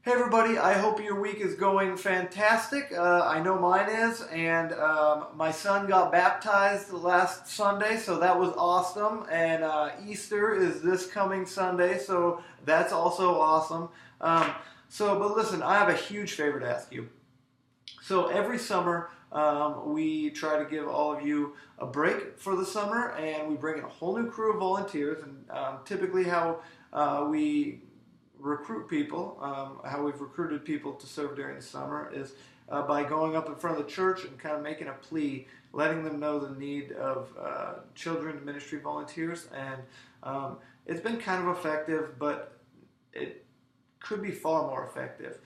Hey everybody, I hope your week is going fantastic. I know mine is, and my son got baptized last Sunday, so that was awesome. And Easter is this coming Sunday, so that's also awesome. But listen, I have a huge favor to ask you. So every summer, we try to give all of you a break for the summer, and we bring in a whole new crew of volunteers. And typically, how we recruit people, how we've recruited people to serve during the summer is by going up in front of the church and kind of making a plea, letting them know the need of children's ministry volunteers. And it's been kind of effective, but it could be far more effective.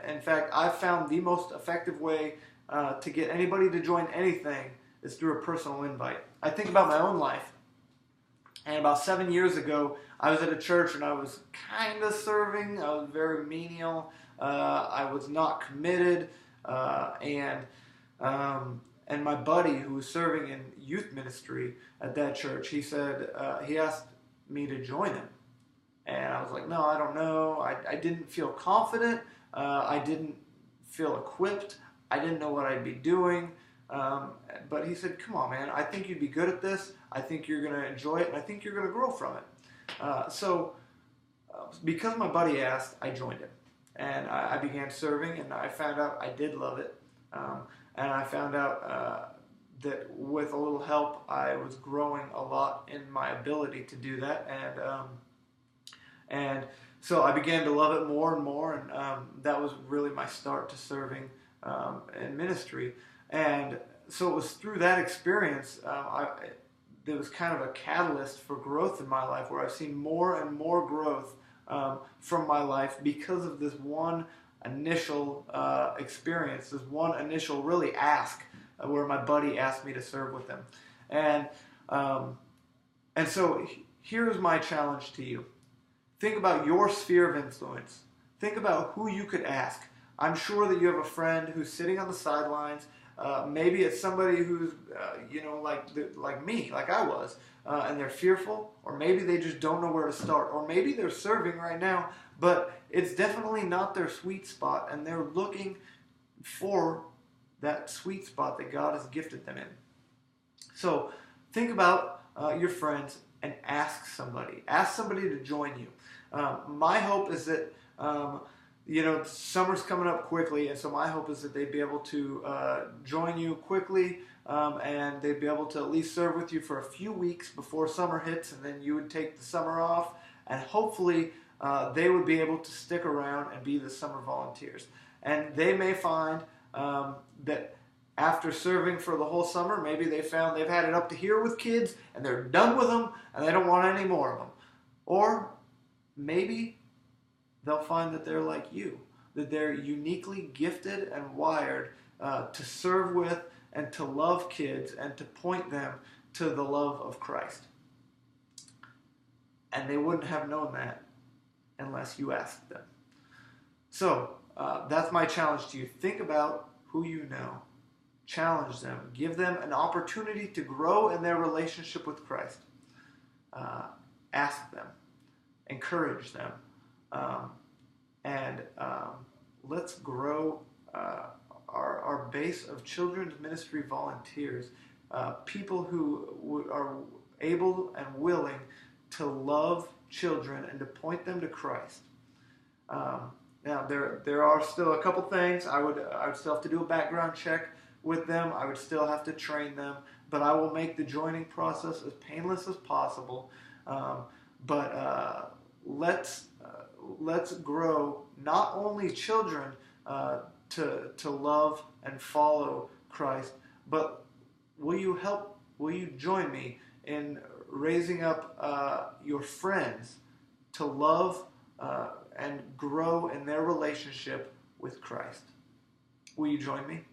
In fact, I've found the most effective way to get anybody to join anything is through a personal invite. I think about my own life. And about 7 years ago, I was at a church and I was kind of serving. I was very menial. I was not committed. And my buddy who was serving in youth ministry at that church, he said, he asked me to join him. And I was like, no, I don't know. I didn't feel confident. I didn't feel equipped. I didn't know what I'd be doing. But he said, come on, man, I think you'd be good at this. I think you're going to enjoy it, and I think you're going to grow from it. Because my buddy asked, I joined him. And I began serving, and I found out I did love it. And I found out that with a little help, I was growing a lot in my ability to do that. And so I began to love it more and more, and that was really my start to serving in ministry. And so it was through that experience, there was kind of a catalyst for growth in my life, where I've seen more and more growth from my life because of this one initial experience, this one initial really ask, where my buddy asked me to serve with him. And so here's my challenge to you. Think about your sphere of influence. Think about who you could ask. I'm sure that you have a friend who's sitting on the sidelines. Maybe it's somebody who's, like me, like I was, and they're fearful, or maybe they just don't know where to start, or maybe they're serving right now, but it's definitely not their sweet spot, and they're looking for that sweet spot that God has gifted them in. So think about your friends and ask somebody. Ask somebody to join you. My hope is that summer's coming up quickly, and so my hope is that they'd be able to join you quickly, and they'd be able to at least serve with you for a few weeks before summer hits, and then you would take the summer off, and hopefully they would be able to stick around and be the summer volunteers. And they may find that after serving for the whole summer, maybe they found they've had it up to here with kids, and they're done with them, and they don't want any more of them. Or maybe they'll find that they're like you, that they're uniquely gifted and wired to serve with and to love kids and to point them to the love of Christ. And they wouldn't have known that unless you asked them. So that's my challenge to you. Think about who you know. Challenge them. Give them an opportunity to grow in their relationship with Christ. Ask them. Encourage them. Let's grow our base of children's ministry volunteers, people who are able and willing to love children and to point them to Christ. Now, there are still a couple things. I would still have to do a background check with them. I would still have to train them, but I will make the joining process as painless as possible. Let's grow not only children to love and follow Christ, but will you join me in raising up your friends to love and grow in their relationship with Christ? Will you join me?